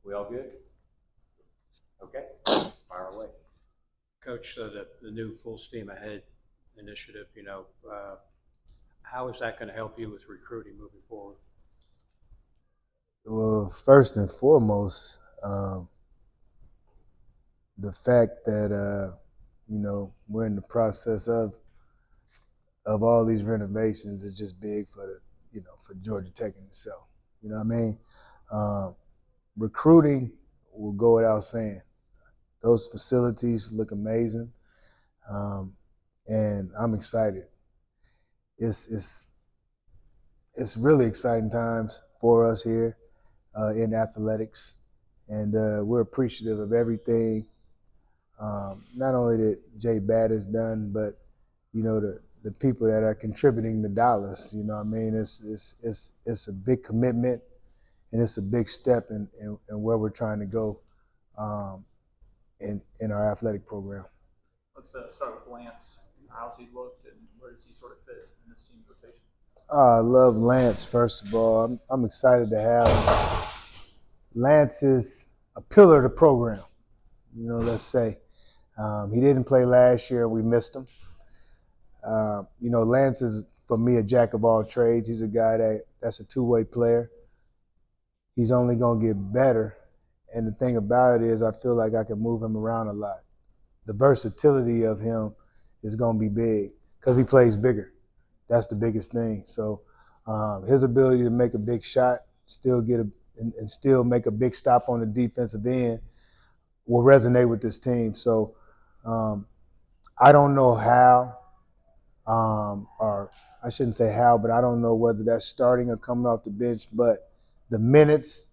We all good? Okay, fire away. Coach, the new Full Steam Ahead initiative, how is that going to help you with recruiting moving forward? Well, first and foremost, the fact that we're in the process of all these renovations is just big for for Georgia Tech in itself. You know what I mean? Recruiting will go without saying. Those facilities look amazing, and I'm excited. It's really exciting times for us here in athletics, and we're appreciative of everything. Not only that Jay Batt has done, but the people that are contributing the dollars. You know what I mean? It's a big commitment, and it's a big step in where we're trying to go in our athletic program. Let's start with Lance. How's he looked, and where does he sort of fit in this team's rotation? I love Lance, first of all. I'm excited to have him. Lance is a pillar of the program, let's say. He didn't play last year. We missed him. Lance is, for me, a jack of all trades. He's a guy that's a two-way player. He's only going to get better. And the thing about it is I feel like I can move him around a lot. The versatility of him is going to be big because he plays bigger. That's the biggest thing. So his ability to make a big shot, still make a big stop on the defensive end will resonate with this team. So I don't know how, or I shouldn't say how, but I don't know whether that's starting or coming off the bench. But the minutes,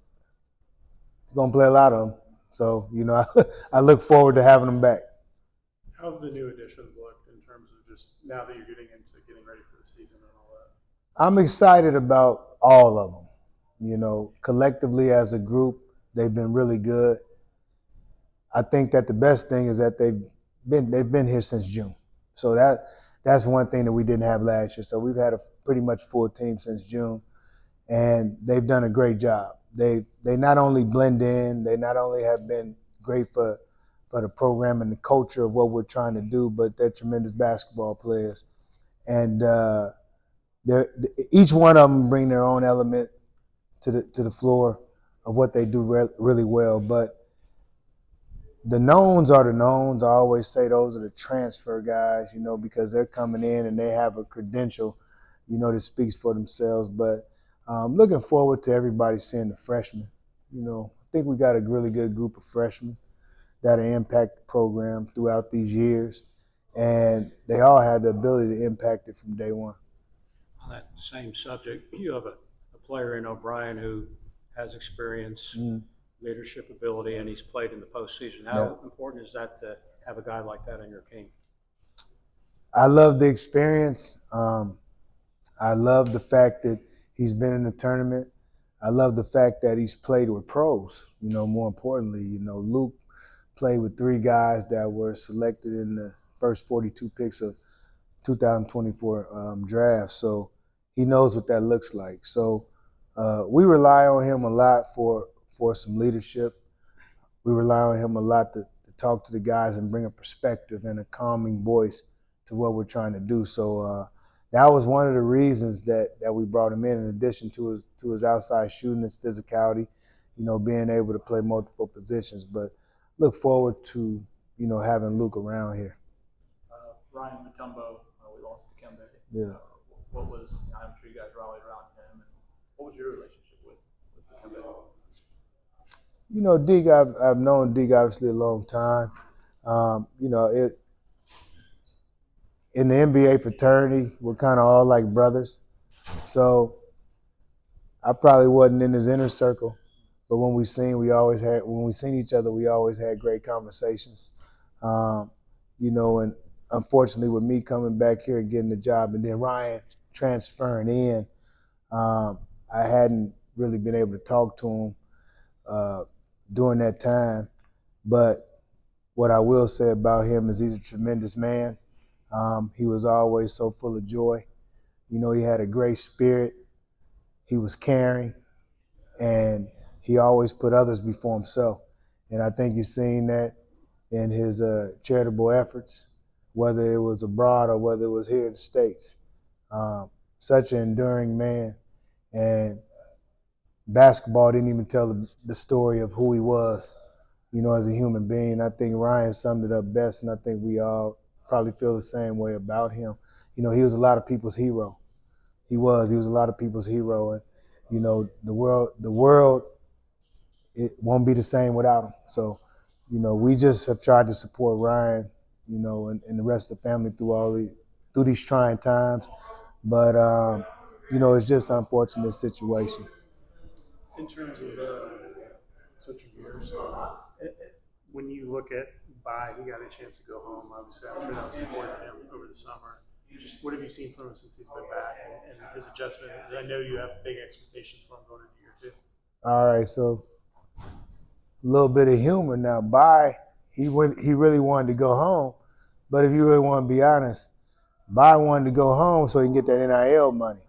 going to play a lot of them. So, I look forward to having them back. How have the new additions looked in terms of just now that you're getting ready for the season and all that? I'm excited about all of them. Collectively as a group, they've been really good. I think that the best thing is that they've been here since June. So that's one thing that we didn't have last year. So we've had a pretty much full team since June, and they've done a great job. They not only blend in, they not only have been great for the program and the culture of what we're trying to do, but they're tremendous basketball players. And each one of them bring their own element to the floor of what they do really well. But the knowns are the knowns. I always say those are the transfer guys, because they're coming in and they have a credential, that speaks for themselves. But looking forward to everybody seeing the freshmen. I think we got a really good group of freshmen that'll impact the program throughout these years. And they all had the ability to impact it from day one. On that same subject, you have a player in O'Brien who has experience, leadership ability, and he's played in the postseason. How important is that to have a guy like that on your team? I love the experience. I love the fact that he's been in the tournament. I love the fact that he's played with pros, more importantly. Luke played with three guys that were selected in the first 42 picks of 2024 draft. So he knows what that looks like. So we rely on him a lot for some leadership. We rely on him a lot to talk to the guys and bring a perspective and a calming voice to what we're trying to do. So that was one of the reasons that we brought him in addition to his outside shooting, his physicality, being able to play multiple positions. But look forward to, having Luke around here. Ryan Mutombo, we lost to Kembe. Yeah. I'm sure you guys rallied around him. And what was your relationship with Kembe? Deke, I've known Deke obviously a long time. In the NBA fraternity, we're kind of all like brothers. So I probably wasn't in his inner circle, but when we seen each other, we always had great conversations. And unfortunately, with me coming back here and getting the job, and then Ryan transferring in, I hadn't really been able to talk to him during that time. But what I will say about him is he's a tremendous man. He was always so full of joy. He had a great spirit. He was caring. And he always put others before himself. And I think you've seen that in his charitable efforts, whether it was abroad or whether it was here in the States. Such an enduring man. And basketball didn't even tell the story of who he was, as a human being. I think Ryan summed it up best, and I think we all probably feel the same way about him. He was a lot of people's hero. He was a lot of people's hero. And, the world, it won't be the same without him. So, we just have tried to support Ryan, and the rest of the family through these trying times. But, it's just an unfortunate situation. In terms of switching gears, when you look at Bai, he got a chance to go home. Obviously, I'm sure that was important to him over the summer. Just what have you seen from him since he's been back and his adjustment? I know you have big expectations for him going into year 2. All right, so a little bit of humor now. Bai, he really wanted to go home, but if you really want to be honest, Bai wanted to go home so he can get that NIL money.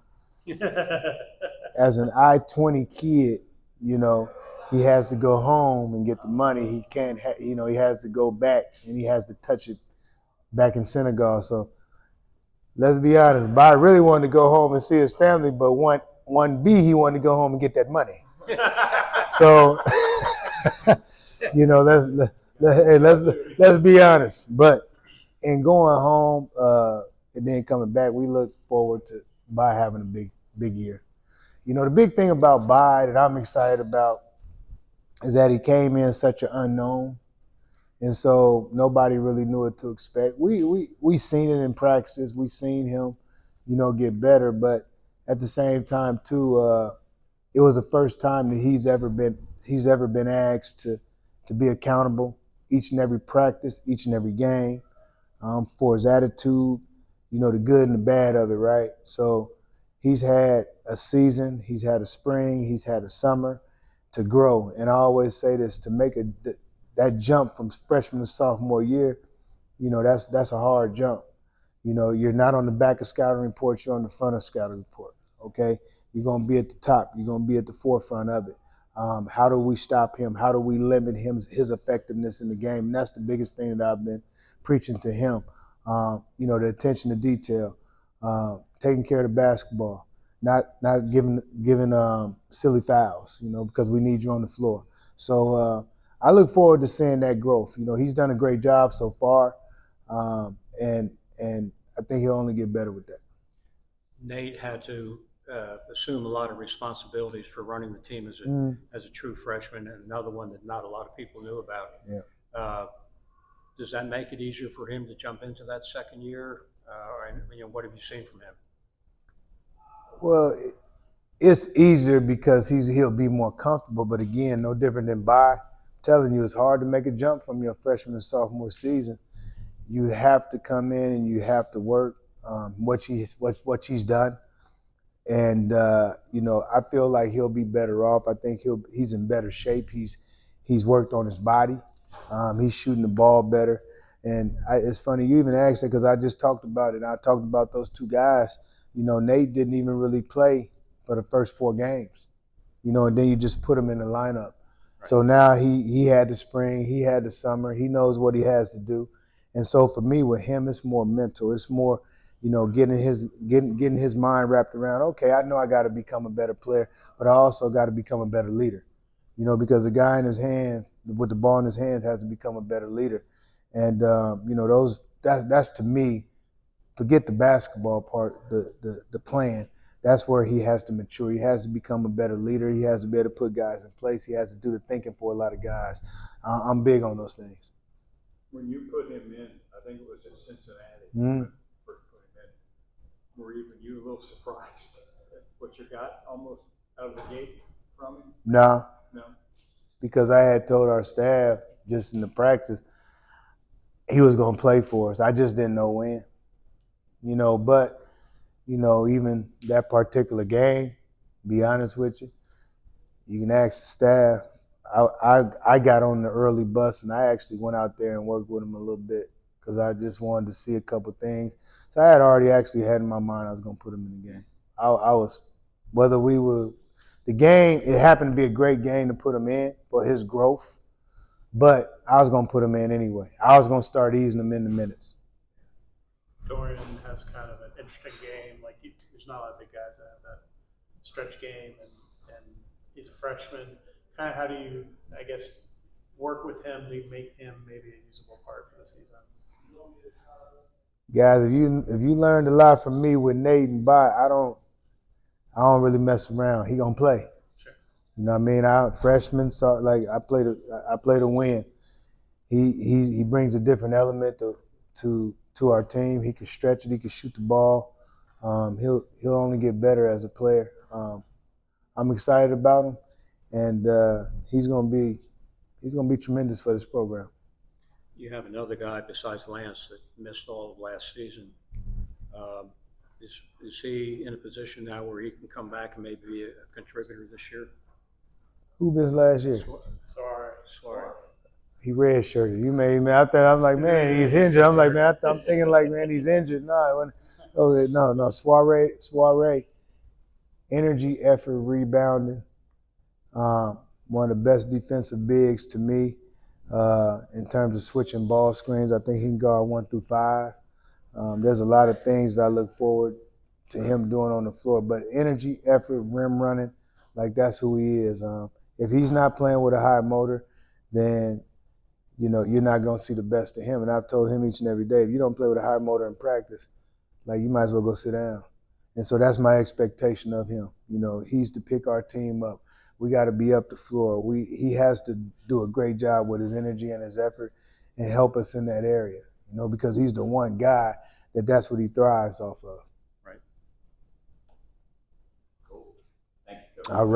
As an I-20 kid, he has to go home and get the money. He can't, he has to go back and he has to touch it back in Senegal. So let's be honest, Bai really wanted to go home and see his family, but 1B, he wanted to go home and get that money. So, let's be honest. But in going home and then coming back, we look forward to Bai having a big year. The big thing about Bai that I'm excited about is that he came in such an unknown, and so nobody really knew what to expect. We seen it in practice. We seen him, get better, but at the same time too, it was the first time that he's ever been asked to be accountable each and every practice, each and every game, for his attitude, the good and the bad of it, right? So he's had a season, he's had a spring, he's had a summer to grow. And I always say this, to make that jump from freshman to sophomore year, that's a hard jump. You're not on the back of scouting reports, you're on the front of scouting report, okay? You're going to be at the top. You're going to be at the forefront of it. How do we stop him? How do we limit his effectiveness in the game? And that's the biggest thing that I've been preaching to him. The attention to detail, taking care of the basketball, not giving silly fouls, because we need you on the floor. So I look forward to seeing that growth. He's done a great job so far, and I think he'll only get better with that. Nate had to assume a lot of responsibilities for running the team as a true freshman, and another one that not a lot of people knew about. Yeah. Does that make it easier for him to jump into that second year? What have you seen from him? Well, it's easier because he'll be more comfortable, but again, no different than Bai. I'm telling you, it's hard to make a jump from your freshman and sophomore season. You have to come in and you have to work what he's done. And I feel like he'll be better off. I think he's in better shape. He's worked on his body. He's shooting the ball better. And it's funny you even asked that because I just talked about it. I talked about those two guys. Nate didn't even really play for the first 4 games. And then you just put him in the lineup. Right. So now he had the spring, he had the summer. He knows what he has to do. And so for me, with him, it's more mental. It's more, getting his mind wrapped around, okay, I know I got to become a better player, but I also got to become a better leader. Because the guy in his hands, with the ball in his hands, has to become a better leader. And, that's to me, forget the basketball part, the plan. That's where he has to mature. He has to become a better leader. He has to be able to put guys in place. He has to do the thinking for a lot of guys. I'm big on those things. When you put him in, I think it was at Cincinnati, first put him in, were even you a little surprised at what you got almost out of the gate from him? No. No. Because I had told our staff just in the practice he was going to play for us. I just didn't know when. But even that particular game, be honest with you, you can ask the staff. I got on the early bus and I actually went out there and worked with him a little bit because I just wanted to see a couple things. So I had already actually had in my mind I was going to put him in the game. I was, whether we were The game, it happened to be a great game to put him in for his growth, but I was going to put him in anyway. I was going to start easing him in the minutes. Dorian has kind of an interesting game. Like there's not a lot of big guys that have that stretch game, and he's a freshman. Kind of how do you, I guess, work with him to make him maybe a usable part for the season? Guys, if you learned a lot from me with Nate and Bot, I don't really mess around. He gonna play. Sure. You know what I mean? Freshman, so like I play to win. He brings a different element to our team. He can stretch it. He can shoot the ball. He'll only get better as a player. I'm excited about him, and he's gonna be tremendous for this program. You have another guy besides Lance that missed all of last season. Is he in a position now where he can come back and maybe be a contributor this year? Who missed last year? Suarez. He redshirted. You made me. I'm like, man, he's injured. I'm like, man, I'm thinking like, man, he's injured. No. Suarez. Energy, effort, rebounding. One of the best defensive bigs to me in terms of switching ball screens. I think he can guard 1 through 5. There's a lot of things that I look forward to him doing on the floor. But energy, effort, rim running, like that's who he is. If he's not playing with a high motor, then you're not going to see the best of him. And I've told him each and every day, if you don't play with a high motor in practice, like you might as well go sit down. And so that's my expectation of him. He's to pick our team up. We got to be up the floor. He has to do a great job with his energy and his effort and help us in that area, because he's the one guy that's what he thrives off of. Right. Cool. Thank you, Coach. All right.